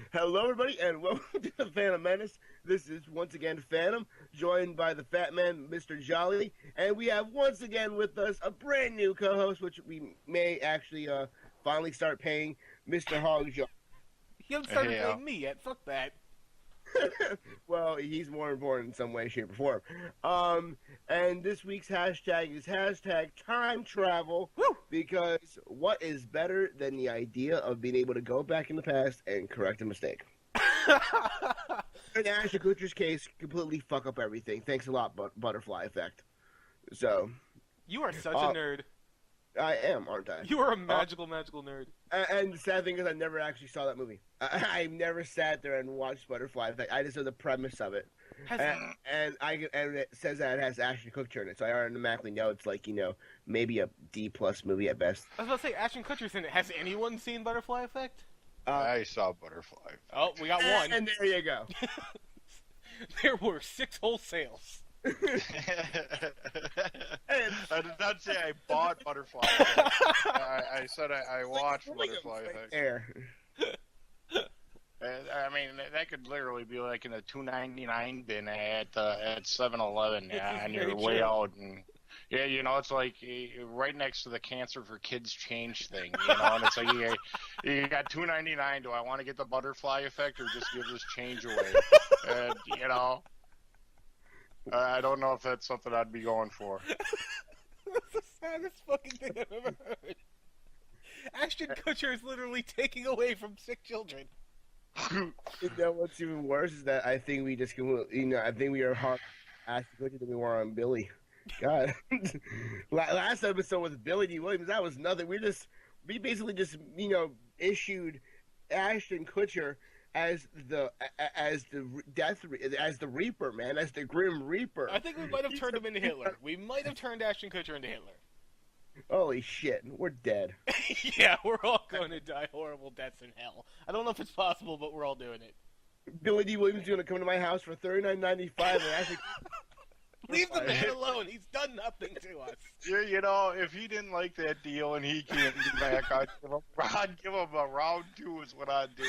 Hello, everybody, and welcome to the Phantom Menace. This is once again Phannom, joined by the fat man, Mr. Jolly, and we have once again with us a brand new co-host, which we may actually finally start paying, Mr. Hawgjaw. You haven't started paying me yet. Fuck that. Well, he's more important in some way, shape, or form. And this week's hashtag is hashtag time travel. Woo! Because what is better than the idea of being able to go back in the past and correct a mistake? In Ashton Kutcher's case, completely fuck up everything. Thanks a lot, Butterfly Effect. So, You are such a nerd. I am, aren't I? You are a magical nerd. And the sad thing is, I never actually saw that movie. I never sat there and watched Butterfly Effect. I just know the premise of it. And it says that it has Ashton Kutcher in it, so I automatically know it's like, maybe a D+ movie at best. I was about to say, Ashton Kutcher's in it. Has anyone seen Butterfly Effect? I saw Butterfly. Oh, we got one. And there you go. There were 6 wholesales. I did not say I bought Butterfly. I said I watched Butterfly Effect. There. I mean, that could literally be like in a $2.99 bin at 7-Eleven on your way out, and it's like right next to the Cancer for Kids Change thing, and it's like you got $2.99. Do I want to get the Butterfly Effect or just give this change away? And I don't know if that's something I'd be going for. That's the saddest fucking thing I've ever heard. Ashton Kutcher is literally taking away from sick children. What's even worse is that I think we just, I think we are hard Ashton Kutcher than we were on Billy. God. Last episode with Billy D. Williams, that was nothing. We basically just, issued Ashton Kutcher as the Reaper, man, as the Grim Reaper. I think we might have turned him into Hitler. We might have turned Ashton Kutcher into Hitler. Holy shit, we're dead. Yeah, we're all going to die horrible deaths in hell. I don't know if it's possible, but we're all doing it. Billy D. Williams is going to come to my house for $39.95 and actually... Leave the man alone. He's done nothing to us. If he didn't like that deal and he can't be back, I'd give him a round 2 is what I'd do.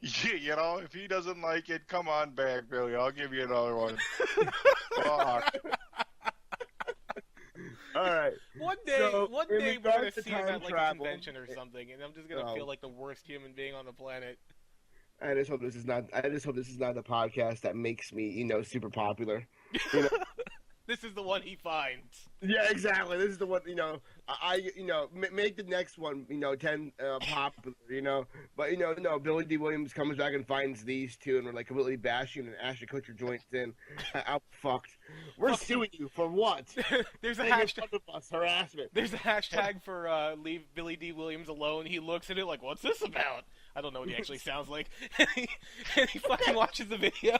If he doesn't like it, come on back, Billy. I'll give you another one. Fuck. All right. One day we're going to see him at like a convention or something, and I'm just going to feel like the worst human being on the planet. I just hope this is not the podcast that makes me, super popular. This is the one he finds. Yeah, exactly. This is the one, make the next one, 10 popular, But, Billy D. Williams comes back and finds these two, and we're like completely bashing, and Ashton Kutcher joins in. I'm fucked. We're suing you for what? There's a hashtag. Harassment. There's a hashtag for leave Billy D. Williams alone. He looks at it like, what's this about? I don't know what he actually sounds like. and he fucking watches the video.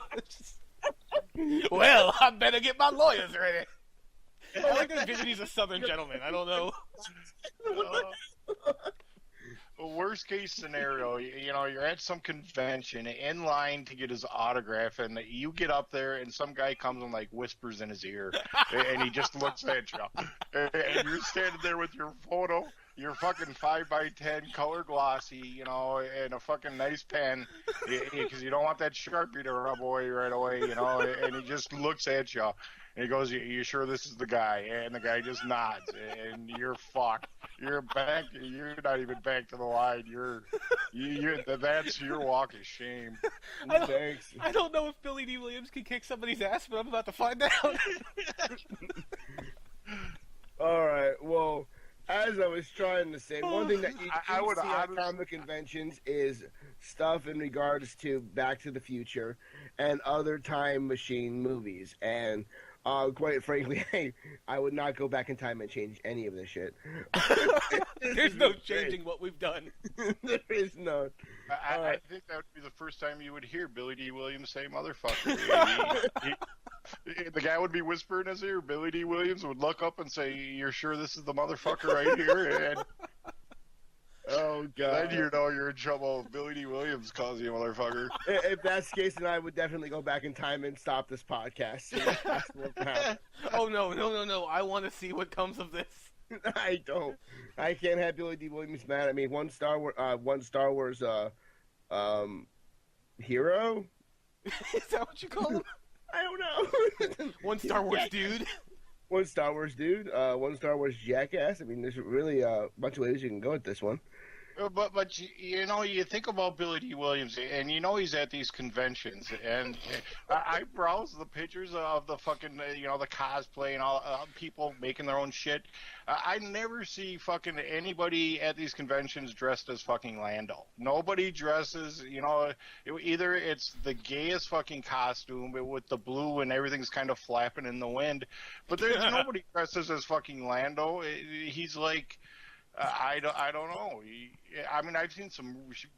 Well, I better get my lawyers ready. I like that he's a southern gentleman. I don't know. Worst case scenario, you're at some convention in line to get his autograph, and you get up there, and some guy comes and like whispers in his ear, and he just looks at you, and you're standing there with your photo, your fucking 5x10 color glossy, and a fucking nice pen, because you don't want that Sharpie to rub away right away, and he just looks at you. And he goes, you sure this is the guy? And the guy just nods, and you're fucked. You're back. You're not even back to the line. That's your walk of shame. I don't know if Billy D. Williams can kick somebody's ass, but I'm about to find out. All right. Well, as I was trying to say, one thing that you see at comic conventions is stuff in regards to Back to the Future and other time machine movies, and quite frankly, I would not go back in time and change any of this shit. There's no changing what we've done. There is none. I think that would be the first time you would hear Billy D. Williams say motherfucker. The guy would be whispering in his ear. Billy D. Williams would look up and say, you're sure this is the motherfucker right here? And oh, God. Then you're in trouble. Billy D. Williams calls you a motherfucker. If that's the case, then I would definitely go back in time and stop this podcast. Oh, no. I want to see what comes of this. I don't. I can't have Billy D. Williams mad at me. One Star Wars hero. Is that what you call him? I don't know. One Star Wars dude. One Star Wars dude. One Star Wars jackass. I mean, there's really a bunch of ways you can go with this one. But you know, you think about Billy D. Williams, and you know he's at these conventions, and I browse the pictures of the fucking, you know, the cosplay and all people making their own shit. I never see fucking anybody at these conventions dressed as fucking Lando. Nobody dresses, you know, either it's the gayest fucking costume with the blue and everything's kind of flapping in the wind, but there's nobody dresses as fucking Lando. He's like... I don't know. I mean, I've seen some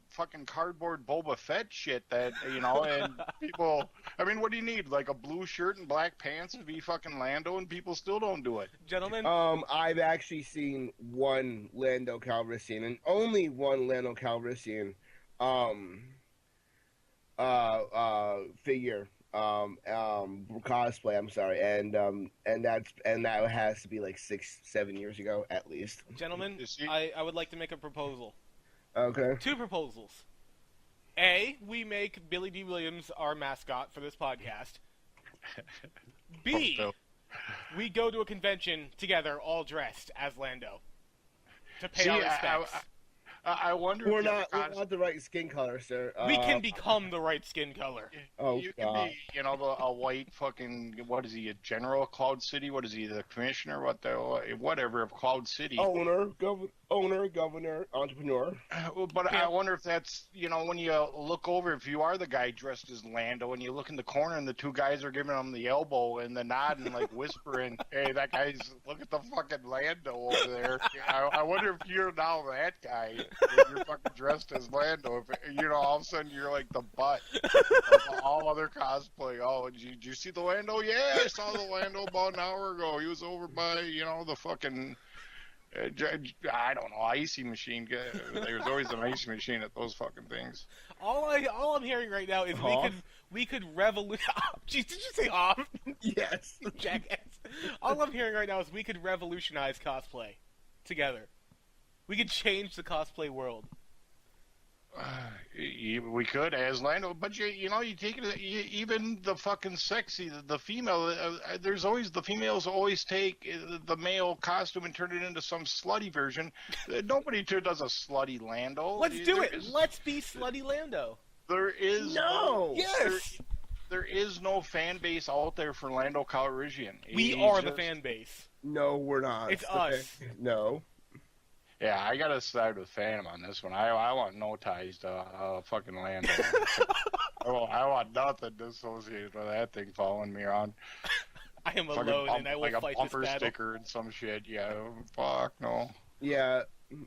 fucking cardboard Boba Fett shit that, you know, and people... I mean, what do you need? Like a blue shirt and black pants to be fucking Lando, and people still don't do it. Gentlemen? I've actually seen one Lando Calrissian, and only one Lando Calrissian, figure. Cosplay. I'm sorry, and that has to be like 6-7 years ago at least. Gentlemen, I would like to make a proposal. Okay. 2 proposals. A, we make Billy D. Williams our mascot for this podcast. B, we go to a convention together, all dressed as Lando, to pay our respects. I wonder. We're not the right skin color, sir. We can become the right skin color. Oh, you can be, you know, a white fucking, what is he, a general of Cloud City? What is he, the commissioner? Whatever of Cloud City? Owner, governor, entrepreneur. But I wonder if that's, you know, when you look over, if you are the guy dressed as Lando, and you look in the corner and the 2 guys are giving him the elbow and the nod and like whispering, "Hey, that guy's, look at the fucking Lando over there." I wonder if you're now that guy. If you're fucking dressed as Lando, if, you know, all of a sudden you're like the butt of all other cosplay. Oh, did you see the Lando? Yeah, I saw the Lando about an hour ago. He was over by, you know, the fucking, I don't know, icy machine. There's always an icy machine at those fucking things. All I'm hearing right now is we could revolutionize. Jeez, did you say off? Yes, jackass. All I'm hearing right now is we could revolutionize cosplay together. We could change the cosplay world. We could as Lando, but you know, you take it, even the fucking sexy, the female. There's always the females always take the male costume and turn it into some slutty version. Nobody does a slutty Lando. Let's do it. Let's be slutty Lando. There is no. Yes. There is no fan base out there for Lando Calrissian. We are the fan base. No, we're not. It's us. No. Yeah, I gotta side with Phannom on this one. I want no ties to fucking Lando. I want nothing associated with that thing following me around. I am alone, and I will like fight a bumper this battle. sticker and some shit. Yeah, fuck no. Yeah.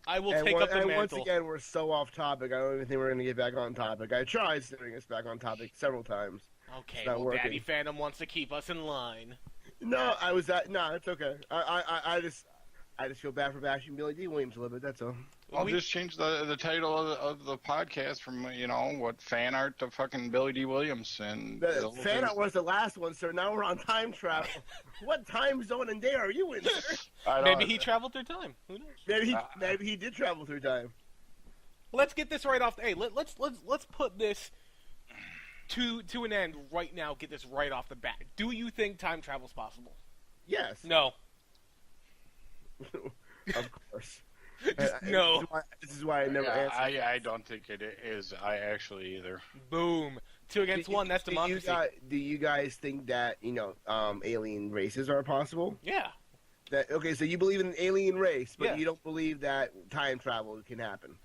I will take up the mantle. Once again, we're so off topic. I don't even think we're gonna get back on topic. I tried steering us back on topic several times. Okay, well, working. Daddy Phannom wants to keep us in line. No, it's okay. I just feel bad for bashing Billy D. Williams a little bit, that's all. I'll just change the title of the podcast from, you know, what, fan art to fucking Billy D. Williams. And the fan art was the last one, sir. Now we're on time travel. What time zone and day are you in, sir? Maybe he traveled through time. Who knows? Maybe he did travel through time. Let's get this right off. Hey, let's put this to an end right now. Get this right off the bat. Do you think time travel's possible? Yes. No. Of course. No. This is why I never answer. I don't think it is. I actually either. Boom. 2 against 1. That's democracy. Do you guys think that, you know, alien races are possible? Yeah. Okay, so you believe in an alien race, but yeah. You don't believe that time travel can happen.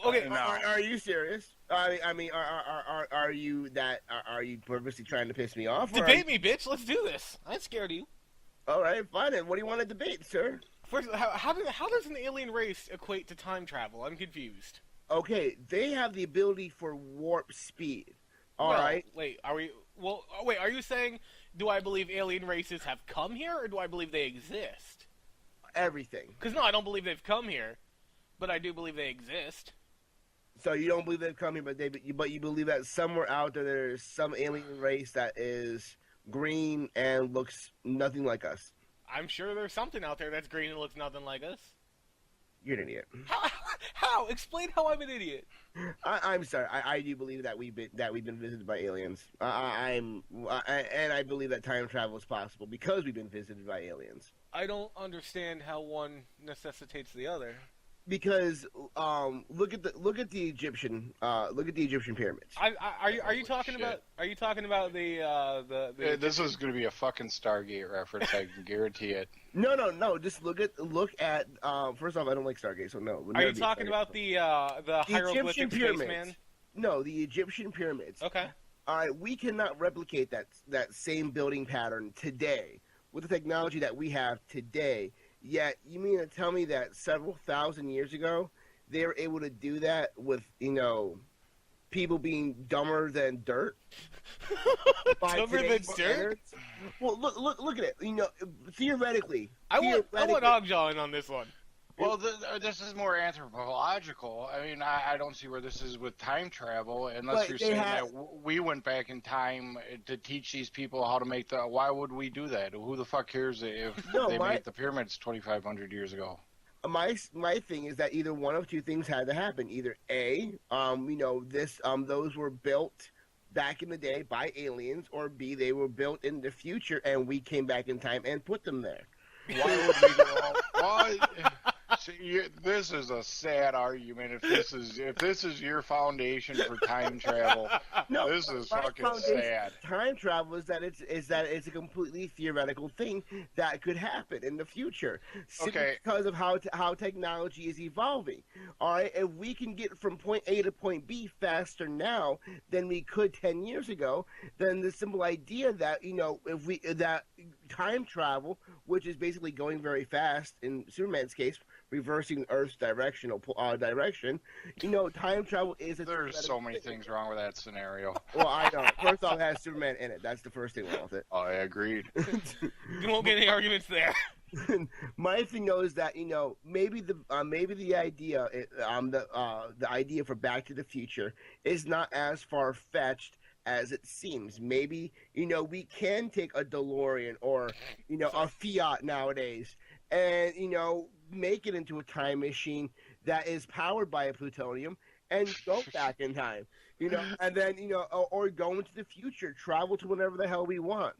Okay. No. Are you serious? I mean, are you purposely trying to piss me off? Debate me, bitch. Let's do this. I'm scared of you. All right, fine. And what do you want to debate, sir? First, how does an alien race equate to time travel? I'm confused. Okay, they have the ability for warp speed. All right. Wait, are you saying, do I believe alien races have come here, or do I believe they exist? Everything. Because, no, I don't believe they've come here, but I do believe they exist. So you don't believe they've come here, but you believe that somewhere out there is some alien race that is green and looks nothing like us. I'm sure there's something out there that's green and looks nothing like us. You're an idiot. How? Explain how I'm an idiot. I'm sorry. I do believe that we've been visited by aliens. And I believe that time travel is possible because we've been visited by aliens. I don't understand how one necessitates the other. Because look at the Egyptian pyramids. Are you talking about the This is going to be a fucking Stargate reference. I can guarantee it. No. Just look at. First off, I don't like Stargate, so no. Are you talking about the hieroglyphic spaceman? No, the Egyptian pyramids. Okay. All right, we cannot replicate that same building pattern today with the technology that we have today. Yet, you mean to tell me that several thousand years ago, they were able to do that with, people being dumber than dirt? Dumber than dirt? Well, look at it. Theoretically. I want Hawgjaw in on this one. Well, this is more anthropological. I mean, I don't see where this is with time travel, unless you're saying that we went back in time to teach these people how to make the... Why would we do that? Who the fuck cares if they made the pyramids 2,500 years ago? My thing is that either one of two things had to happen. Either A, those were built back in the day by aliens, or B, they were built in the future and we came back in time and put them there. Why would we go... Why... See, this is a sad argument. If this is your foundation for time travel, no, this is fucking sad. Time travel is that it's a completely theoretical thing that could happen in the future, simply because of how technology is evolving. All right, if we can get from point A to point B faster now than we could 10 years ago, then the simple idea that that time travel, which is basically going very fast in Superman's case, reversing Earth's direction. Time travel is a... There's so many things wrong with that scenario. Well, I know. First off, it has Superman in it. That's the first thing wrong with it. Oh, I agreed. You won't get any arguments there. My thing, though, is that maybe the idea the idea for Back to the Future is not as far fetched as it seems. Maybe we can take a DeLorean or a Fiat nowadays and make it into a time machine that is powered by a plutonium and go back in time, and then or go into the future, travel to whenever the hell we want.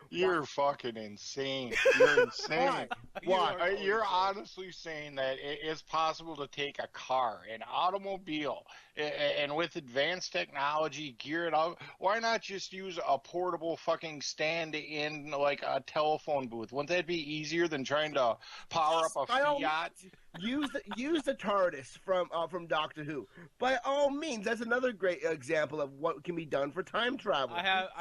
You're fucking insane. You're insane. Why? You're honestly saying that it's possible to take a car, an automobile, and with advanced technology, gear it up. Why not just use a portable fucking stand-in, like a telephone booth? Wouldn't that be easier than trying to power up a Fiat? Use the TARDIS from Doctor Who. By all means, that's another great example of what can be done for time travel.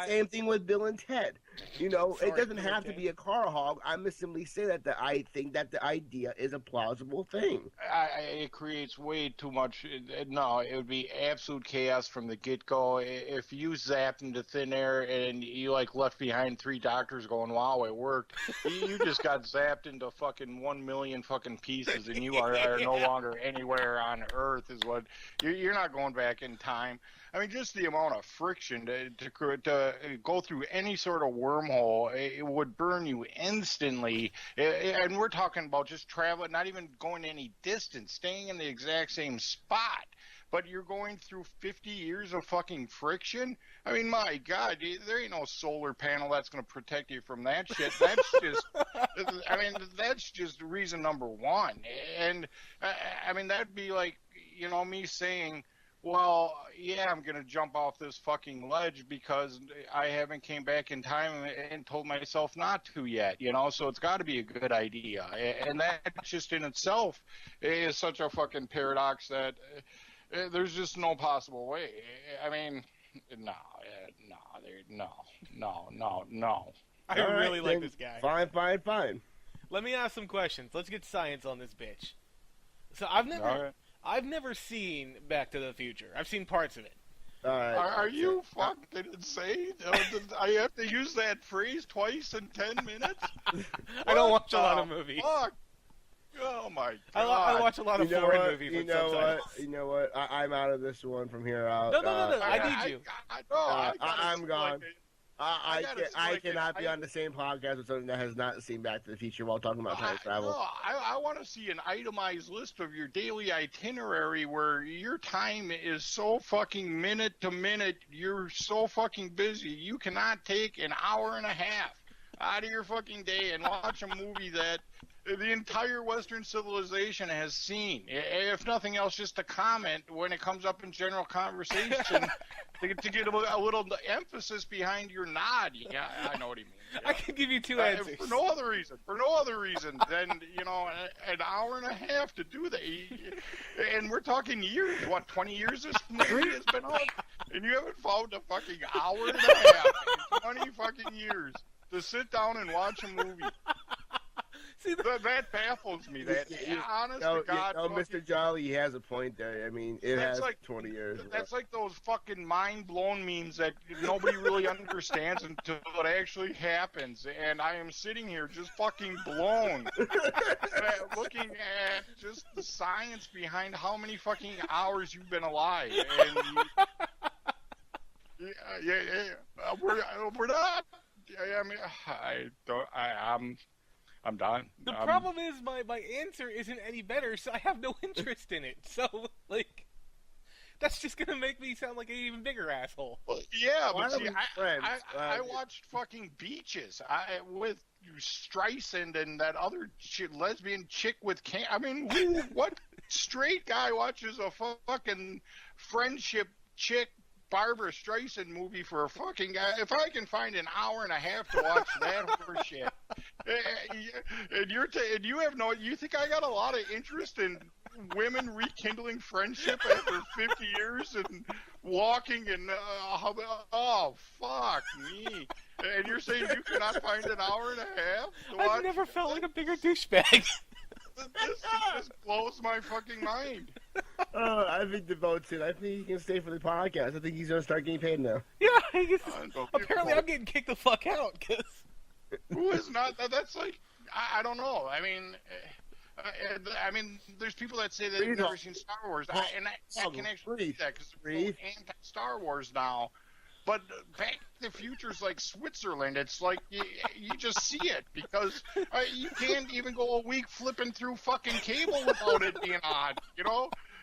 Same thing with Bill and Ted. It doesn't have to be a car hog. I'm just simply saying that I think that the idea is a plausible thing. It creates way too much. No, it would be absolute chaos from the get-go. If you zapped into thin air and you left behind 3 doctors going, "Wow, it worked," you just got zapped into fucking 1 million fucking pieces, and you are no longer anywhere on Earth. Is what you're not going back in time. I mean, just the amount of friction to go through any sort of wormhole, it would burn you instantly. And we're talking about just traveling, not even going any distance, staying in the exact same spot. But you're going through 50 years of fucking friction? I mean, my God, there ain't no solar panel that's going to protect you from that shit. That's just reason number one. And, that'd be like, me saying, well, yeah, I'm going to jump off this fucking ledge because I haven't came back in time and told myself not to yet, so it's got to be a good idea. And that just in itself is such a fucking paradox that there's just no possible way. I mean, no. I really like this guy. Fine. Let me ask some questions. Let's get science on this bitch. So I've never seen Back to the Future. I've seen parts of it. Are you fucking insane? I have to use that phrase twice in 10 minutes? I don't watch a lot of movies. Fuck? Oh my God! I watch a lot of foreign movies. You know what? I'm out of this one from here out. No. I need you. I'm gone. I cannot be on the same podcast with someone that has not seen Back to the Future while talking about time travel. No, I want to see an itemized list of your daily itinerary where your time is so fucking minute to minute. You're so fucking busy. You cannot take an hour and a half out of your fucking day and watch a movie that the entire Western civilization has seen. If nothing else, just to comment when it comes up in general conversation to get a little emphasis behind your nod. Yeah, I know what you mean. Yeah. I can give you two answers. For no other reason than, an hour and a half to do that. And we're talking years. What, 20 years this movie has been on? And you haven't found a fucking hour and a half in 20 fucking years to sit down and watch a movie. See, that baffles me. That honest to God, Mr. Jolly, he has a point there. I mean, it has like 20 years. That's like those fucking mind-blown memes that nobody really understands until it actually happens. And I am sitting here just fucking blown, looking at just the science behind how many fucking hours you've been alive. And we're not. I mean, I'm done. The problem is my answer isn't any better, so I have no interest in it. So, that's just gonna make me sound like an even bigger asshole. Well, yeah, but see, I watched fucking Beaches with Streisand and that other lesbian chick with I mean, what straight guy watches a fucking friendship chick Barbara Streisand movie for a fucking guy? If I can find an hour and a half to watch that horse shit, and you think I got a lot of interest in women rekindling friendship after 50 years and walking and oh fuck me, and you're saying you cannot find an hour and a half to watch? I've never felt like a bigger douchebag. This just blows my fucking mind. I think the vote's in. I think he can stay for the podcast. I think he's going to start getting paid now. Yeah, apparently I'm getting kicked the fuck out. Cause... Who is not? That's like, I don't know. I mean, there's people that say that they've never seen Star Wars. I can actually see that because they're so anti-Star Wars now. But Back to the Future's like Switzerland. It's like you just see it because you can't even go a week flipping through fucking cable without it being on.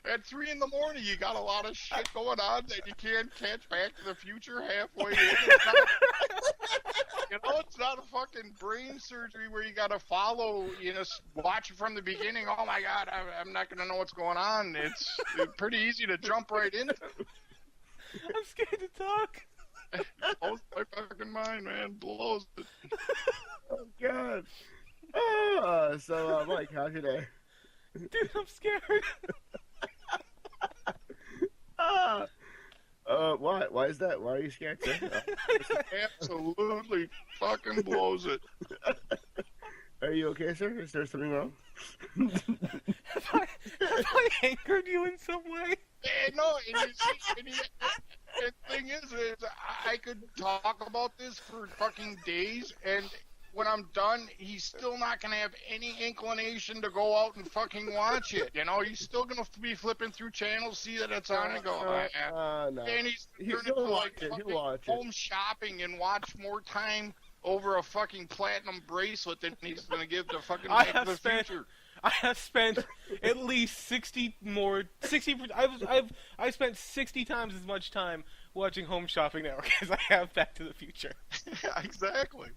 At 3 a.m, you got a lot of shit going on that you can't catch Back to the Future halfway in. It's not a fucking brain surgery where you got to follow, watch it from the beginning. Oh my God, I'm not going to know what's going on. It's pretty easy to jump right into. I'm scared to talk. Blows my fucking mind, man. Blows it. Oh, God. So, Mike, how's your day? Dude, I'm scared. Why? Why is that? Why are you scared, sir? Absolutely fucking blows it. Are you okay, sir? Is there something wrong? Have I angered you in some way? No, the thing is I could talk about this for fucking days, and when I'm done, he's still not going to have any inclination to go out and fucking watch it. He's still going to be flipping through channels, see that it's on, and go, no. And he's turning to like fucking home shopping and watch more time over a fucking platinum bracelet than he's going to give to fucking Back to the Future. I have spent at least 60. I've spent 60 times as much time watching Home Shopping Network as I have Back to the Future. Exactly.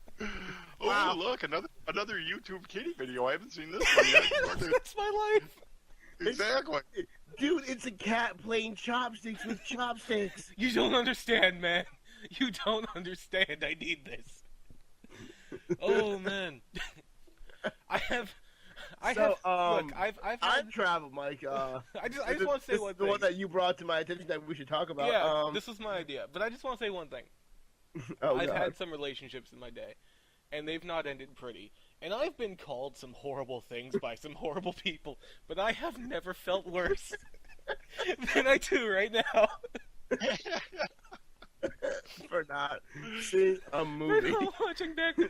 Wow. Oh, look, another YouTube kitty video. I haven't seen this one yet. That's my life. Exactly. Dude, it's a cat playing chopsticks with chopsticks. You don't understand, man. You don't understand. I need this. Oh, man. I've traveled, Mike. I just want to say one thing. The one that you brought to my attention that we should talk about. Yeah, this was my idea. But I just want to say one thing. I've had some relationships in my day, and they've not ended pretty. And I've been called some horrible things by some horrible people, but I have never felt worse than I do right now. For not seeing a movie. For not watching Back to...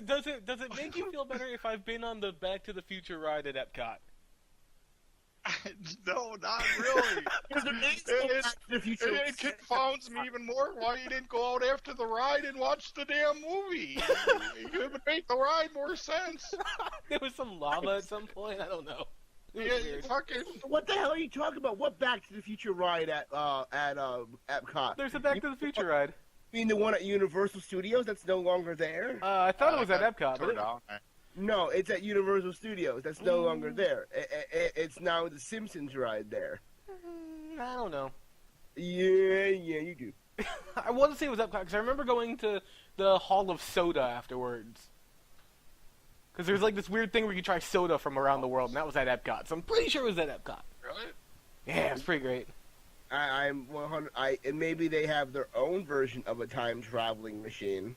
Does it make you feel better if I've been on the Back to the Future ride at Epcot? No, not really. It confounds me even more why you didn't go out after the ride and watch the damn movie. It would make the ride more sense. There was some lava at some point. I don't know. Yeah, fucking. What the hell are you talking about? What Back to the Future ride at Epcot? There's a Back to the Future ride. You mean the one at Universal Studios that's no longer there? I thought it was at Epcot, but No, it's at Universal Studios. That's no longer there. It's now the Simpsons ride there. I don't know. Yeah, you do. I want to say it was Epcot because I remember going to the Hall of Soda afterwards. Because there's like this weird thing where you try soda from around the world, and that was at Epcot. So I'm pretty sure it was at Epcot. Really? Yeah, it's pretty great. I'm 100. And maybe they have their own version of a time traveling machine,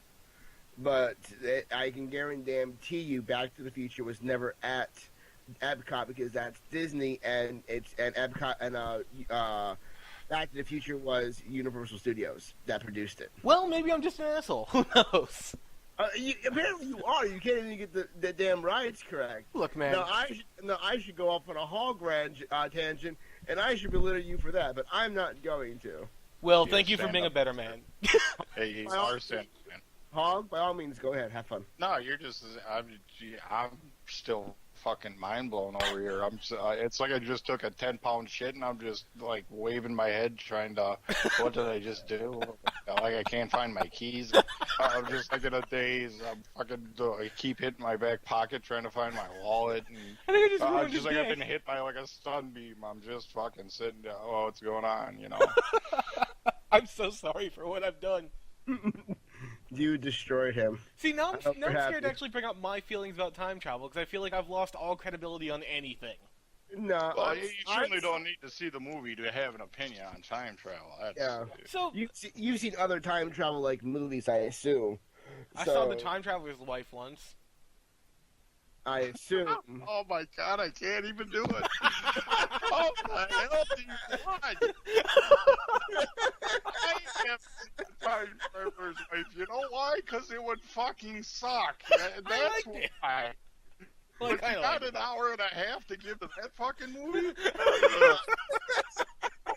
but I can guarantee you, Back to the Future was never at Epcot because that's Disney, and Epcot and Back to the Future was Universal Studios that produced it. Well, maybe I'm just an asshole. Who knows? Apparently you are. You can't even get the damn rides correct. Look, man. I should go off on a Hawgjaw tangent, and I should belittle you for that, but I'm not going to. Well, thank you for being a better man. Hey, he's our man. Hog, by all means, go ahead. Have fun. No, you're just. I'm still fucking mind blown over here. It's like I just took a 10-pound shit and I'm just like waving my head trying to. What did I just do? Like I can't find my keys. I'm just like in a daze. I keep hitting my back pocket trying to find my wallet. And, I think I just ruined just like I've been hit by like a sunbeam. I'm just fucking sitting down. Oh, what's going on? You know. I'm so sorry for what I've done. You destroyed him. See, now I'm scared to actually bring up my feelings about time travel because I feel like I've lost all credibility on anything. No, well, you certainly don't need to see the movie to have an opinion on time travel. So you've seen other time travel like movies, I assume. I saw The Time Traveler's Wife once. I assume. Oh my God, I can't even do it. Oh my hell do you want? I have seen Time Traveler's Wife. You know why? Because it would fucking suck. That's why. Well, but you got an hour and a half to give to that fucking movie?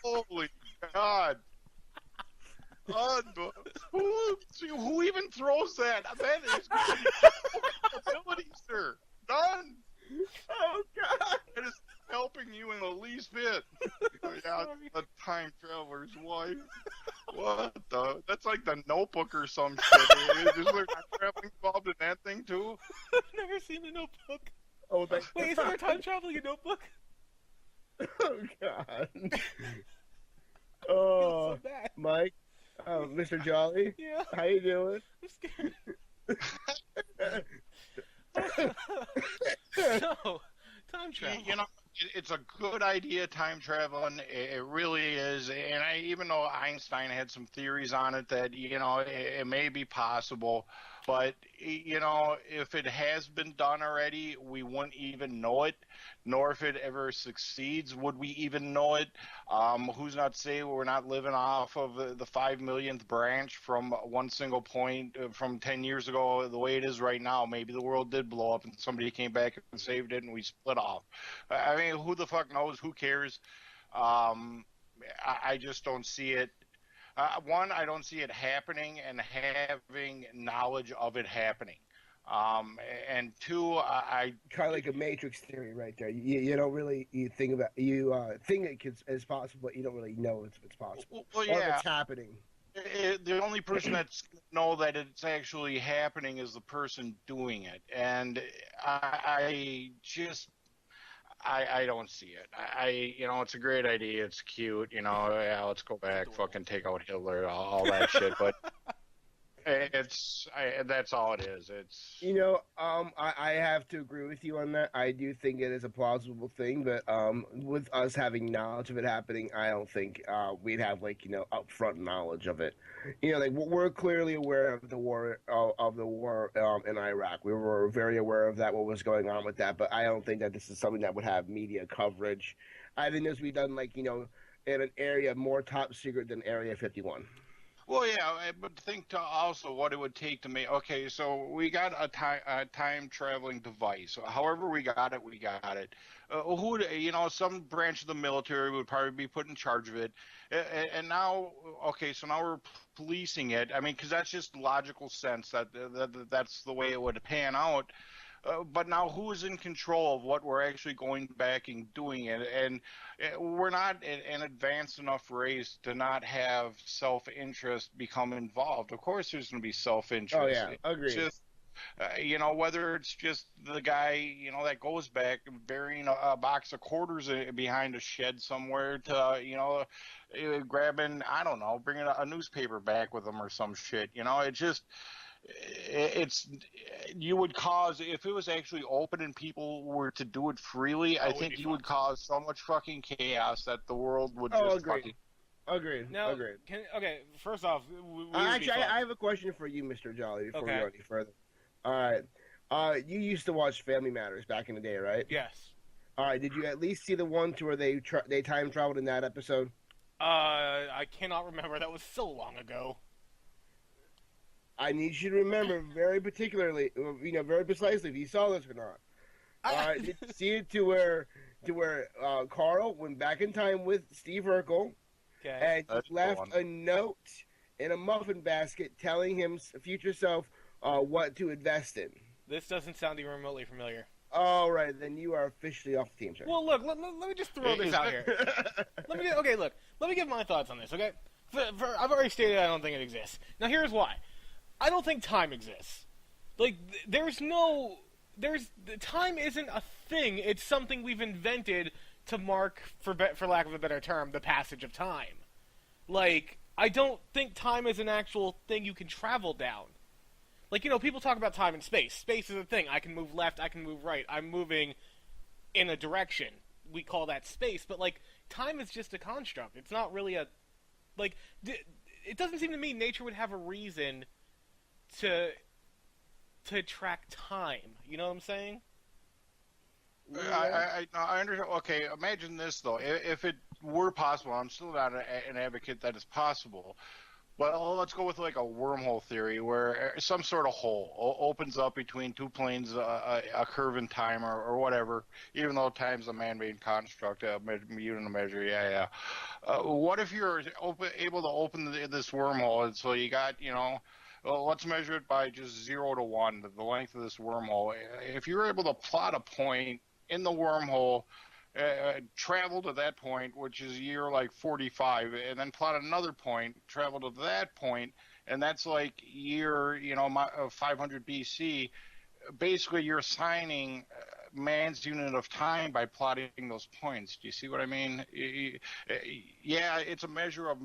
Holy God. Who even throws that? That is ability, sir. Done. Oh God. It is helping you in the least bit. Yeah, The Time Traveler's Wife. What the? That's like The Notebook or some shit. Is there time traveling involved in that thing too? I've never seen The Notebook. Oh, wait, is there time traveling in Notebook? Oh God. Oh, so bad. Mike. Mr. Jolly. Yeah. How you doing? I'm scared. So, time travel. You know, it's a good idea, time traveling. It really is. And even though Einstein had some theories on it that, you know, it may be possible, but, you know, if it has been done already, we wouldn't even know it, nor if it ever succeeds, would we even know it? Who's not to say we're not living off of the 5 millionth branch from one single point from 10 years ago, the way it is right now. Maybe the world did blow up and somebody came back and saved it and we split off. I mean, who the fuck knows? Who cares? I just don't see it. One, I don't see it happening and having knowledge of it happening. And two, I kind of like a Matrix theory right there. You don't really think it's possible, but you don't really know it's possible. Well, yeah, or it's happening. The only person that's know that it's actually happening is the person doing it, and I don't see it. You know, it's a great idea. It's cute. You know, yeah, let's go back, fucking take out Hitler, all that shit. But that's all it is. It's, you know, I have to agree with you on that. I do think it is a plausible thing, but with us having knowledge of it happening, I don't think we'd have, like, you know, upfront knowledge of it. You know, like, we're clearly aware of the war in Iraq. We were very aware of that, what was going on with that, but I don't think that this is something that would have media coverage. I think this would be done, like, you know, in an area more top secret than Area 51. Well, yeah, but think to also what it would take to make. Okay, so we got a time traveling device. However, we got it, we got it. Some branch of the military would probably be put in charge of it. And now, okay, so now we're policing it. I mean, because that's just logical sense that's the way it would pan out. But now, who is in control of what we're actually going back and doing it? And we're not an advanced enough race to not have self-interest become involved. Of course, there's going to be self-interest. Oh yeah, agreed. Just whether it's just the guy, that goes back burying a box of quarters behind a shed somewhere to, grabbing, I don't know, bringing a newspaper back with him or some shit. You would cause, if it was actually open and people were to do it freely, I think you would cause so much fucking chaos that the world would just fucking... Agreed. Now, agreed. First off, actually, I have a question for you, Mr. Jolly, before we go any further. All right. You used to watch Family Matters back in the day, right? Yes. All right. Did you at least see the one to where they time traveled in that episode? I cannot remember. That was so long ago. I need you to remember very particularly, very precisely, if you saw this or not. Did you see it to where Carl went back in time with Steve Urkel, and left a note in a muffin basket telling him future self what to invest in. This doesn't sound even remotely familiar. All right, then you are officially off the team, sir. Well, look, let me just throw this out here. Let me give my thoughts on this, okay? I've already stated I don't think it exists. Now, here's why. I don't think time exists. Like, time isn't a thing. It's something we've invented to mark, for lack of a better term, the passage of time. Like, I don't think time is an actual thing you can travel down. Like, people talk about time and space. Space is a thing. I can move left, I can move right. I'm moving in a direction. We call that space. But, like, time is just a construct. It's not really a... Like, it doesn't seem to me nature would have a reason to track time. You know what I'm saying? I understand. Okay, imagine this, though. If it were possible, I'm still not an advocate that it's possible, but let's go with like a wormhole theory where some sort of hole opens up between two planes, a curve in time or whatever, even though time's a man-made construct, unit of measure, yeah. What if you're able to open this wormhole, and so you got, well, let's measure it by just 0 to 1, the length of this wormhole. If you're able to plot a point in the wormhole, travel to that point, which is year like 45, and then plot another point, travel to that point, and that's like year, 500 BC. Basically, you're assigning man's unit of time by plotting those points. Do you see what I mean? Yeah, it's a measure of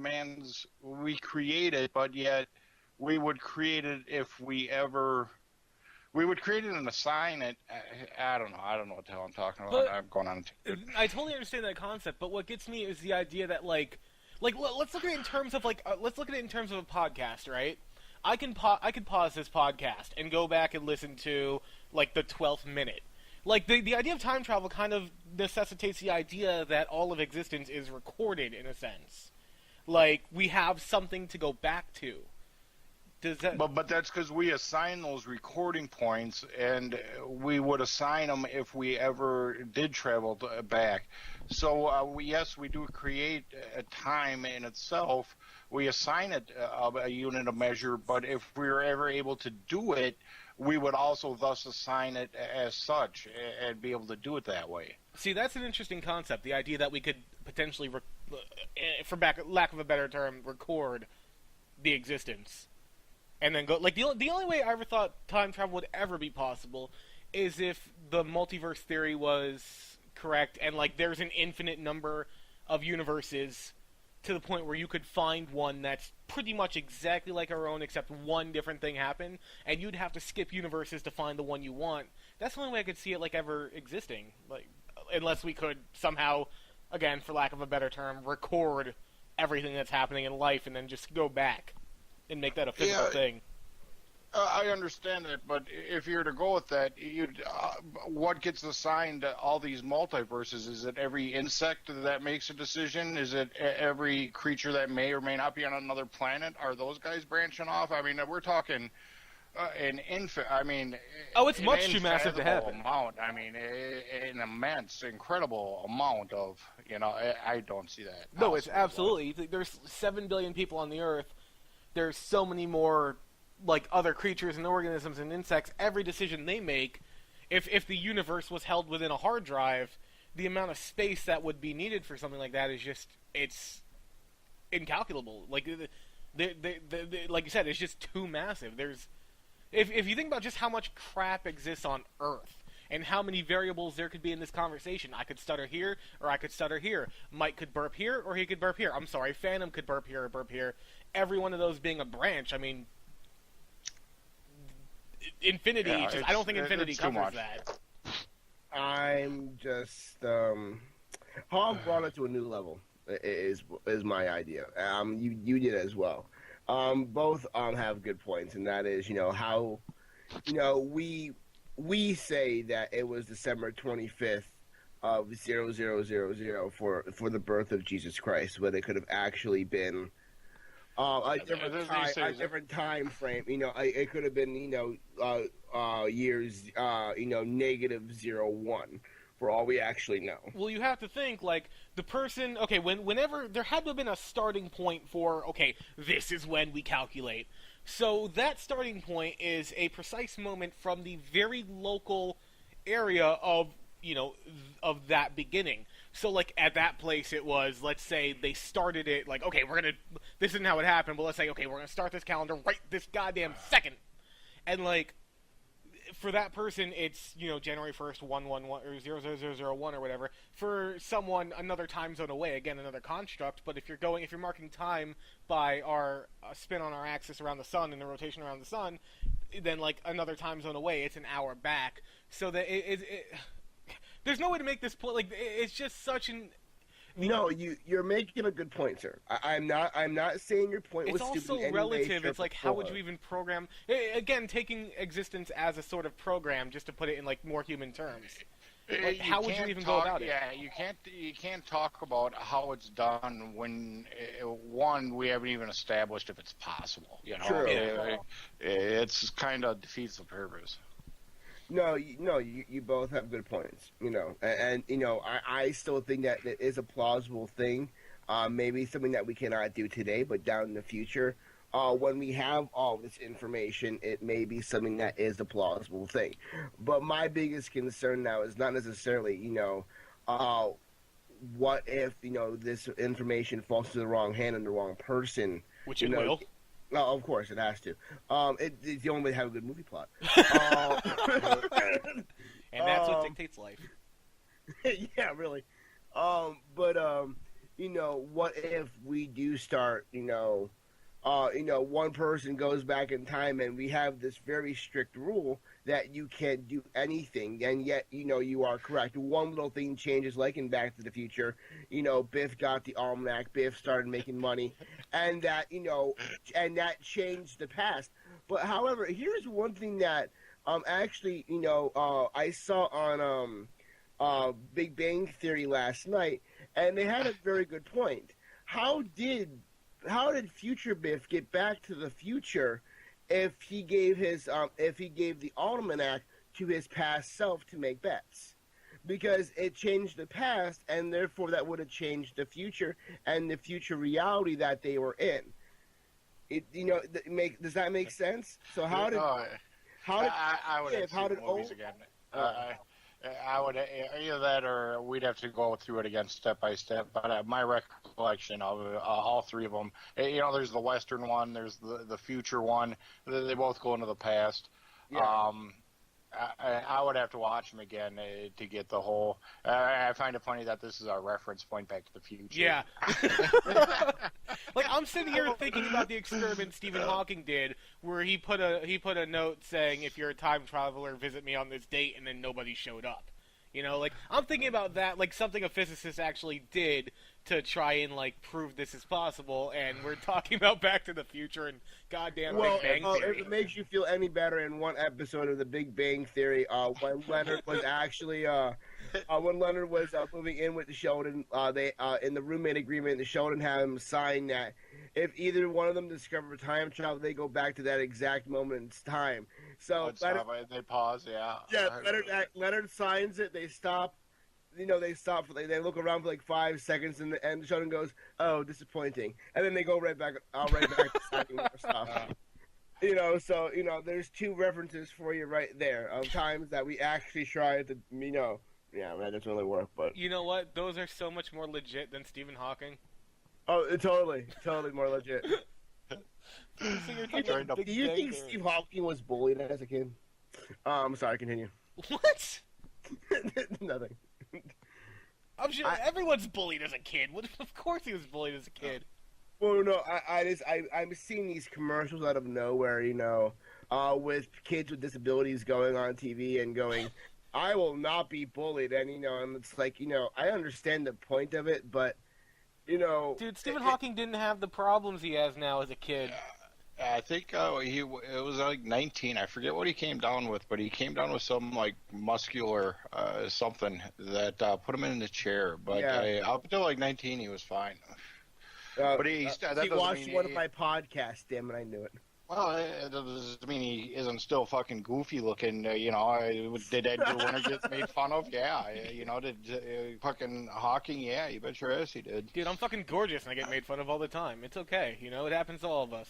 we create it, but yet we would create it if we would create it and assign it. I don't know what the hell I'm talking about. I'm going on. I totally understand that concept, but what gets me is the idea that like let's look at it in terms of let's look at it in terms of a podcast, right? I could pause this podcast and go back and listen to like the 12th minute. Like the idea of time travel kind of necessitates the idea that all of existence is recorded in a sense. Like we have something to go back to. But that's because we assign those recording points, and we would assign them if we ever did travel back. So we do create a time in itself. We assign it a unit of measure, but if we were ever able to do it, we would also thus assign it as such and be able to do it that way. See, that's an interesting concept. The idea that we could potentially, for lack of a better term, record the existence. And then go, like, the only way I ever thought time travel would ever be possible is if the multiverse theory was correct and, like, there's an infinite number of universes to the point where you could find one that's pretty much exactly like our own except one different thing happened, and you'd have to skip universes to find the one you want. That's the only way I could see it, like, ever existing. Like, unless we could somehow, again, for lack of a better term, record everything that's happening in life and then just go back and make that a physical thing. I understand that, but if you're to go with that, what gets assigned to all these multiverses? Is it every insect that makes a decision? Is it every creature that may or may not be on another planet? Are those guys branching off? I mean, we're talking it's much too massive to happen. Amount. I mean, an immense, incredible amount of, I don't see that. No, it's absolutely. There's 7 billion people on the Earth. There's so many more, like, other creatures and organisms and insects. Every decision they make, if the universe was held within a hard drive, the amount of space that would be needed for something like that is just, it's incalculable. Like, like you said, it's just too massive. If you think about just how much crap exists on Earth, and how many variables there could be in this conversation. I could stutter here, or I could stutter here. Mike could burp here, or he could burp here. I'm sorry, Phannom could burp here or burp here. Every one of those being a branch, I mean, infinity, I don't think infinity covers that. I'm just, Hawk brought it to a new level, is my idea. You did as well. Both have good points, and that is, how, we say that it was December 25th of 0000 for the birth of Jesus Christ, but it could have actually been a different time frame. It could have been years -01 for all we actually know. Well, you have to think, like, the person, okay, whenever there had to have been a starting point for, okay, this is when we calculate. So that starting point is a precise moment from the very local area of, of that beginning. So, like, at that place it was, let's say they started it, like, okay, this isn't how it happened, but let's say, okay, we're going to start this calendar right this goddamn second. And, like, for that person, it's, January 1st, 111, or 00001 or whatever. For someone, another time zone away, again, another construct. But if you're marking time by our spin on our axis around the sun and the rotation around the sun, then, like, another time zone away, it's an hour back. So that there's no way to make this point. Like, it's just such an. No, you're making a good point, sir. I'm not saying your point was stupid. It's also relative. It's like, how would you even program? Again, taking existence as a sort of program, just to put it in, like, more human terms. Like, how would you even go about it? Yeah, you can't talk about how it's done when we haven't even established if it's possible. True. It's kind of defeats the purpose. No, you both have good points, and I still think that it is a plausible thing, maybe something that we cannot do today, but down in the future, when we have all this information, it may be something that is a plausible thing. But my biggest concern now is not necessarily, what if, this information falls to the wrong hand and the wrong person. Which it will. No, of course, it has to. It's the only way to have a good movie plot. And that's what dictates life. Yeah, really. But what if we do start, one person goes back in time and we have this very strict rule that you can't do anything, and yet, you are correct. One little thing changes, like in Back to the Future, Biff got the almanac, Biff started making money, and that, and that changed the past. But, however, here's one thing that, actually, I saw on, Big Bang Theory last night, and they had a very good point. How did Future Biff get back to the future if he gave the almanac to his past self to make bets? Because it changed the past, and therefore that would have changed the future and the future reality that they were in. Does that make sense? So I would movies again. I would either that, or we'd have to go through it again step by step. But my recollection of all three of them, there's the Western one, there's the future one. They both go into the past. Yeah. I would have to watch them again to get the whole. I find it funny that this is our reference point back to the future. Yeah. Like, I'm sitting here thinking about the experiment Stephen Hawking did, where he put a note saying, "If you're a time traveler, visit me on this date," and then nobody showed up. You know, like, I'm thinking about that, like, something a physicist actually did to try and, like, prove this is possible, and we're talking about Back to the Future and goddamn Big Bang Theory. If it makes you feel any better, in one episode of the Big Bang Theory, when Leonard was actually, moving in with the Sheldon, they in the roommate agreement, the Sheldon had him sign that if either one of them discover time travel, they go back to that exact moment in time. So they pause, yeah. Yeah, Leonard signs it. They stop. They stop. They look around for like 5 seconds, and Sheldon goes, "Oh, disappointing," and then they go right back to signing more stuff. So there's 2 references for you right there of times that we actually tried to, yeah, that doesn't really work. But you know what? Those are so much more legit than Stephen Hawking. Oh, totally more legit. Do you think Steve Hawking was bullied as a kid? I'm sorry, continue. What? Nothing. I'm sure everyone's bullied as a kid. Of course he was bullied as a kid. Well, no, I'm seeing these commercials out of nowhere, with kids with disabilities going on TV and going, I will not be bullied. And, and it's like, I understand the point of it, but, Dude, Stephen Hawking didn't have the problems he has now as a kid. I think it was like 19. I forget what he came down with, but he came down with some like muscular something that put him in the chair. But up until like 19, he was fine. But he watched one of my podcasts. Damn it, I knew it. Well, it doesn't mean he isn't still fucking goofy looking. Did Edgar Winter get made fun of? Yeah. Did fucking Hawking? Yeah, you bet your ass he did. Dude, I'm fucking gorgeous and I get made fun of all the time. It's okay. It happens to all of us.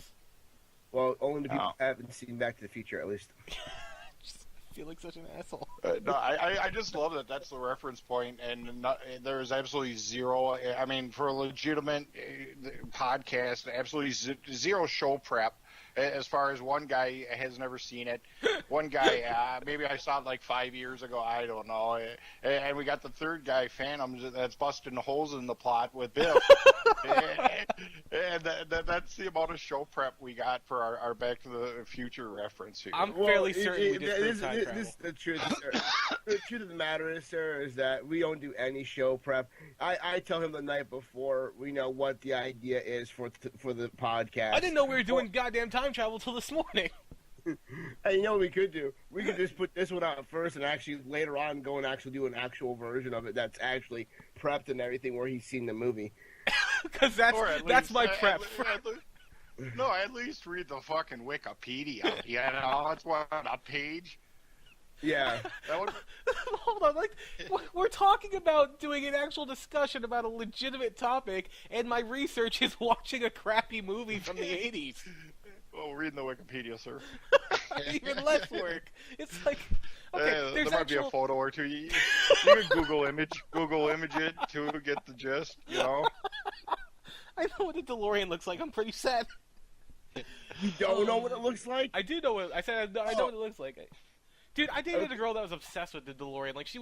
Well, only the people who haven't seen Back to the Future, at least. I feel like such an asshole. No, I just love that that's the reference point, and there's absolutely zero. I mean, for a legitimate podcast, absolutely zero show prep. As far as one guy has never seen it, one guy maybe I saw it like 5 years ago. I don't know, and we got the third guy, Phannom, that's busting holes in the plot with Bill. and that's the amount of show prep we got for our Back to the Future reference here. I'm fairly certain we just time travel. The truth, sir. The truth of the matter is, sir, is that we don't do any show prep. I tell him the night before we know what the idea is for the podcast. I didn't know we were doing goddamn time travel till this morning. Hey, you know what we could do? We could just put this one out first and actually later on go and actually do an actual version of it that's actually prepped and everything where he's seen the movie. Because that's my prep. At least read the fucking Wikipedia. It's a page. Yeah. Hold on, we're talking about doing an actual discussion about a legitimate topic, and my research is watching a crappy movie from the 80s. Well, reading the Wikipedia, sir. Even less work. It's like, okay, there might be a photo or two. You can Google image it to get the gist. I know what a DeLorean looks like. I'm pretty sad. You don't know what it looks like? I do know what I said. I know what it looks like. Dude, I dated a girl that was obsessed with the DeLorean. Like she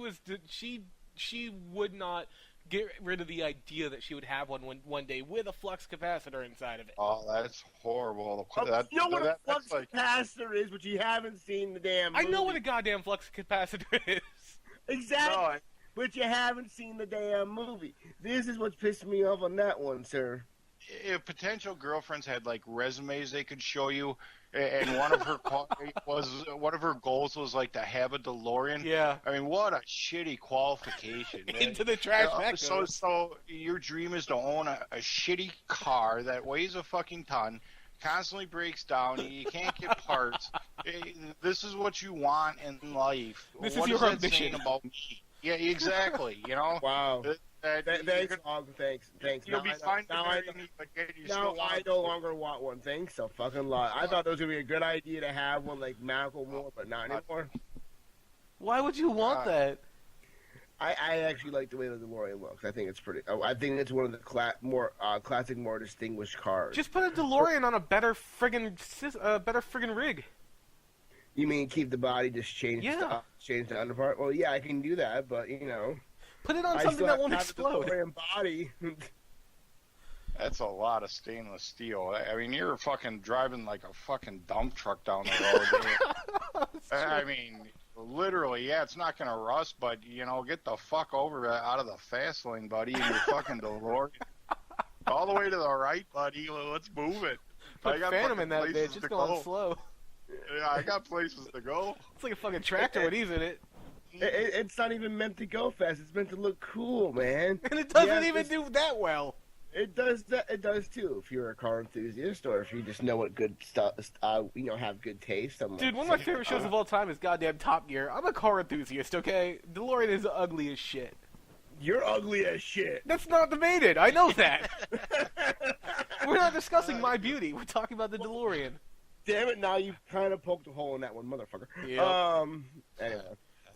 would not get rid of the idea that she would have one day with a flux capacitor inside of it. Oh, that's horrible. You know what a flux capacitor is, but you haven't seen the damn movie. I know what a goddamn flux capacitor is. Exactly. No, but you haven't seen the damn movie. This is what's pissed me off on that one, sir. If potential girlfriends had like resumes they could show you, and one of her goals was like to have a DeLorean. Yeah. I mean, what a shitty qualification. Into the trash bag. So your dream is to own a shitty car that weighs a fucking ton, constantly breaks down, you can't get parts. This is what you want in life. This what is your ambition about me? Yeah, exactly. Wow. Thanks, Hog. Thanks. You'll be fine. Now I no longer want one. Thanks a fucking lot. I thought it was gonna be a good idea to have one like Macklemore, but not anymore. Why would you want that? I actually like the way the DeLorean looks. I think it's pretty. I think it's one of the classic, more distinguished cars. Just put a DeLorean on a better friggin' rig. You mean keep the body, just change the underpart? Well, yeah, I can do that, but put it on something that won't explode. DeLorean body. That's a lot of stainless steel. I mean, you're fucking driving like a fucking dump truck down the road. I mean, Literally, yeah, it's not gonna rust, but get the fuck out of the fast lane, buddy, and you're fucking DeLorean. All the way to the right, buddy. Let's move it. Put Phannom in that bitch. It's going slow. Yeah, I got places to go. It's like a fucking tractor when he's in it. It's not even meant to go fast. It's meant to look cool, man. And it doesn't even do that well. It does that. It does too. If you're a car enthusiast, or if you just know what good stuff, have good taste. Dude, one of my favorite shows of all time is goddamn Top Gear. I'm a car enthusiast, okay? DeLorean is ugly as shit. You're ugly as shit. That's not debated. I know that. We're not discussing my beauty. We're talking about the DeLorean. Damn it! Now you kind of poked a hole in that one, motherfucker. Yep. Anyway.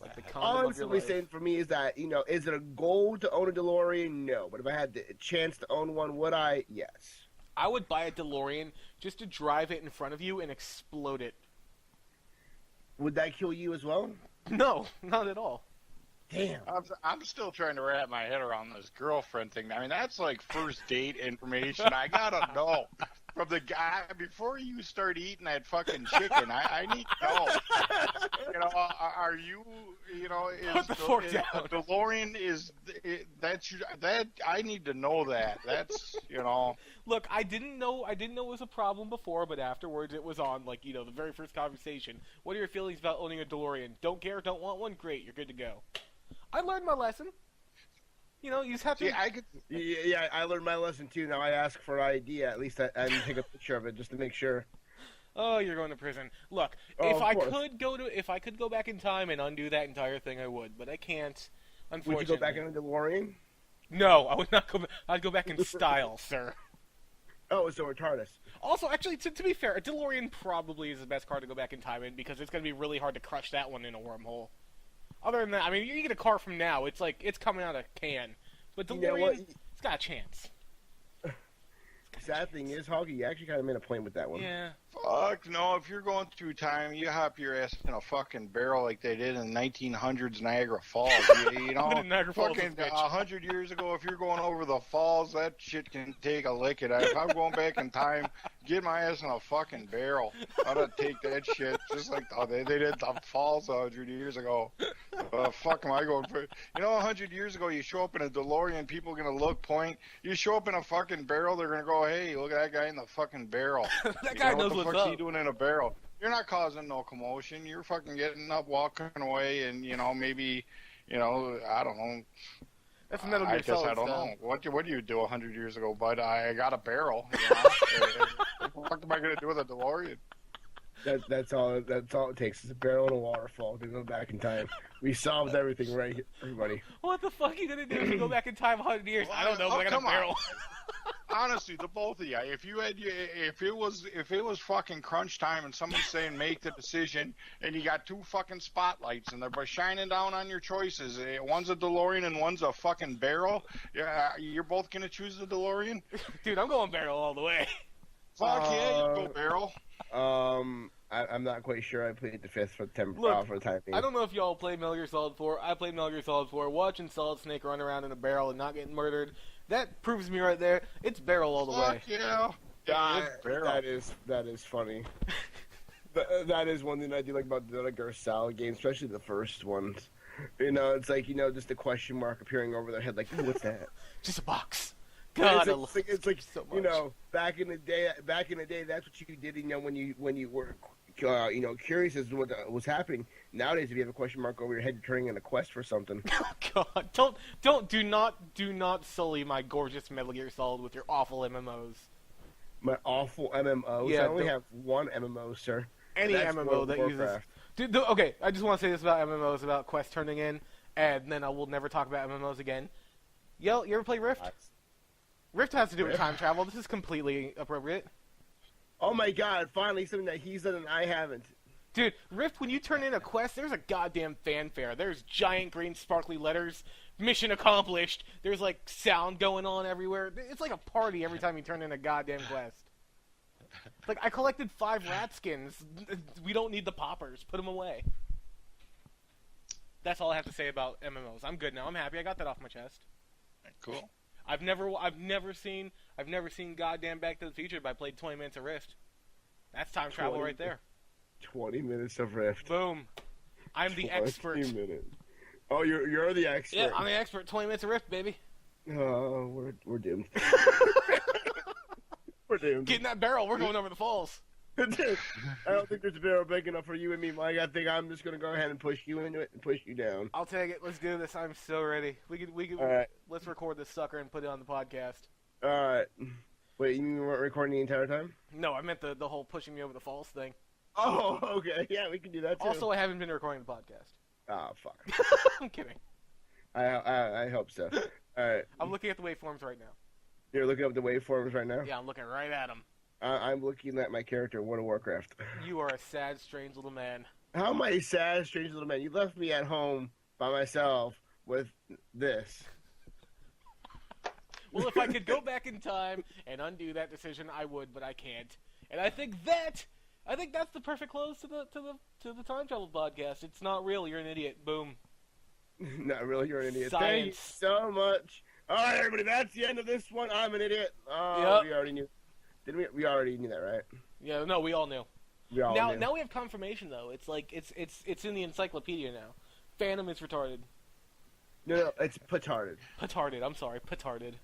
Like all I'm simply saying for me is that, is it a goal to own a DeLorean? No. But if I had the chance to own one, would I? Yes. I would buy a DeLorean just to drive it in front of you and explode it. Would that kill you as well? No, not at all. Damn. I'm still trying to wrap my head around this girlfriend thing. I mean, that's like first date information. I gotta know. From the guy, before you start eating that fucking chicken, I need to know. Are you, Put the fork down. DeLorean that I need to know that. That's, Look, I didn't know it was a problem before, but afterwards it was on, the very first conversation. What are your feelings about owning a DeLorean? Don't care, don't want one? Great, you're good to go. I learned my lesson. You just have to... Yeah, I learned my lesson, too. Now I ask for an ID. At least I take a picture of it just to make sure. Oh, you're going to prison. Look, if I could go back in time and undo that entire thing, I would. But I can't, unfortunately. Would you go back in a DeLorean? No, I would not go back. I'd go back in style, sir. Oh, so retarded. Also, actually, to be fair, a DeLorean probably is the best car to go back in time in because it's going to be really hard to crush that one in a wormhole. Other than that, I mean, you get a car from now, it's like, it's coming out of a can. But DeLorean, it's got a chance. Sad thing is, Hawgjaw, you actually kind of made a point with that one. Yeah. Fuck no, if you're going through time, you hop your ass in a fucking barrel like they did in 1900s Niagara Falls. Niagara Falls fucking 100 years ago, if you're going over the falls, that shit can take a licking. If I'm going back in time, get my ass in a fucking barrel. I'm gonna take that shit just like they did the falls 100 years ago. Fuck am I going for? 100 years ago, you show up in a DeLorean, people are gonna look, point. You show up in a fucking barrel, they're gonna go, hey, look at that guy in the fucking barrel. That guy knows what's up. What the fuck's he doing in a barrel? You're not causing no commotion. You're fucking getting up, walking away, and maybe, I don't know. That's Metal Gear Solid I don't know. What do you do 100 years ago, bud? I got a barrel. What the fuck am I gonna do with a DeLorean? That's all it takes is a barrel and a waterfall to go back in time. We solved everything, right, everybody? What the fuck are you gonna do if you go back in time 100 years? I don't know, but I got a barrel. Honestly, the both of you. If it was fucking crunch time and somebody's saying make the decision, and you got two fucking spotlights and they're shining down on your choices. One's a DeLorean and one's a fucking barrel. You're both gonna choose the DeLorean? Dude, I'm going barrel all the way. Fuck yeah, you go barrel. I'm not quite sure. I played the fifth for the time being. I don't know if y'all play Metal Gear Solid 4. I played Metal Gear Solid 4. Watching Solid Snake run around in a barrel and not getting murdered, that proves me right there. It's barrel all the way. Yeah. That is funny. That is one thing I do like about the Metal Gear Solid games, especially the first ones. It's like, just a question mark appearing over their head, like, ooh, what's that? Just a box. God, it's like so much. back in the day, that's what you did. When you were, curious as to what was happening. Nowadays, if you have a question mark over your head, you're turning in a quest for something. God, do not sully my gorgeous Metal Gear Solid with your awful MMOs. My awful MMOs. Yeah, I only have one MMO, sir. Any MMO that uses. Dude, okay, I just want to say this about MMOs, about quest turning in, and then I will never talk about MMOs again. Yo, you ever play Rift? Rift has to do with time travel. This is completely appropriate. Oh my god, finally something that he's done and I haven't. Dude, Rift, when you turn in a quest, there's a goddamn fanfare. There's giant green sparkly letters, mission accomplished. There's like sound going on everywhere. It's like a party every time you turn in a goddamn quest. Like, I collected 5 rat skins. We don't need the poppers. Put them away. That's all I have to say about MMOs. I'm good now. I'm happy. I got that off my chest. Cool. I've never seen goddamn Back to the Future, but I played 20 minutes of Rift. That's time travel right there. 20 minutes of Rift. Boom. I'm the expert. Minutes. Oh, you're the expert. Yeah, I'm the expert. 20 minutes of rift, baby. Oh, we're doomed. We're doomed. Get in that barrel. We're going over the falls. I don't think there's a barrel big enough for you and me, Mike. I think I'm just gonna go ahead and push you into it and push you down. I'll take it. Let's do this. I'm so ready. We can. All right. Let's record this sucker and put it on the podcast. All right. Wait, you weren't recording the entire time? No, I meant the whole pushing me over the falls thing. Oh, okay. Yeah, we can do that too. Also, I haven't been recording the podcast. Oh, fuck. I'm kidding. I hope so. All right. I'm looking at the waveforms right now. You're looking up the waveforms right now? Yeah, I'm looking right at them. I'm looking at my character in World of Warcraft. You are a sad, strange little man. How am I a sad, strange little man? You left me at home by myself with this. Well, if I could go back in time and undo that decision, I would, but I can't. And I think that's the perfect close to the time travel podcast. It's not real. You're an idiot. Boom. Not really. You're an idiot. Science. Thank you so much. All right, everybody. That's the end of this one. I'm an idiot. Oh, yep. We already knew. Didn't we? We already knew that, right? Yeah. No, we all knew. We all knew. Now we have confirmation though. It's like it's in the encyclopedia now. Phannom is retarded. No, it's petarded. Petarded. I'm sorry, petarded.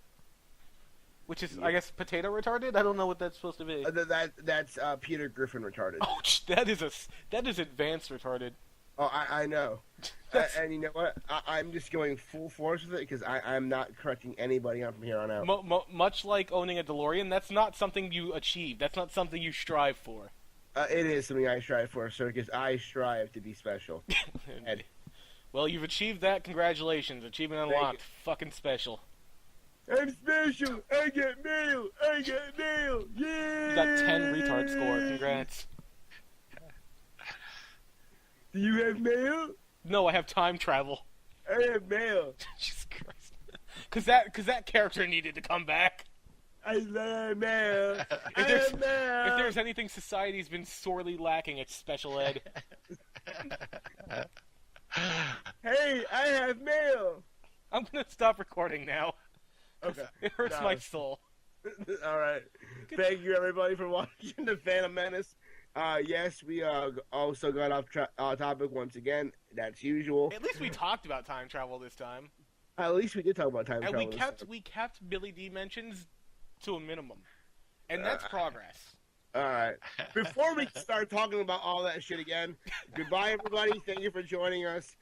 Which is, I guess, potato retarded. I don't know what that's supposed to be. That's Peter Griffin retarded. Oh, that is advanced retarded. Oh, I know. And you know what? I'm just going full force with it because I'm not correcting anybody on from here on out. Much like owning a DeLorean, that's not something you achieve. That's not something you strive for. It is something I strive for, sir, because I strive to be special. Well, you've achieved that. Congratulations. Achievement unlocked. Fucking special. I'm special. I get mail. I get mail. Yeah. You got 10 retard score. Congrats. Do you have mail? No, I have time travel. I have mail. Jesus Christ. Cause that character needed to come back. I love mail. If there's anything society's been sorely lacking, it's special ed. Hey, I have mail. I'm gonna stop recording now. Okay. It hurts my soul. All right. Thank you, everybody, for watching the Phantom Menace. Yes, we also got off topic once again. That's usual. At least we talked about time travel this time. At least we did talk about time travel. And we kept Billy D mentions to a minimum, and that's progress. All right. Before we start talking about all that shit again, goodbye, everybody. Thank you for joining us.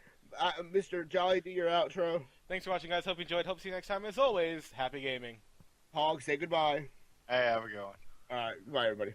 Mr. Jolly, do your outro. Thanks for watching, guys. Hope you enjoyed. Hope to see you next time. As always, happy gaming. Hog, say goodbye. Hey, have a good one. All right. Goodbye, everybody.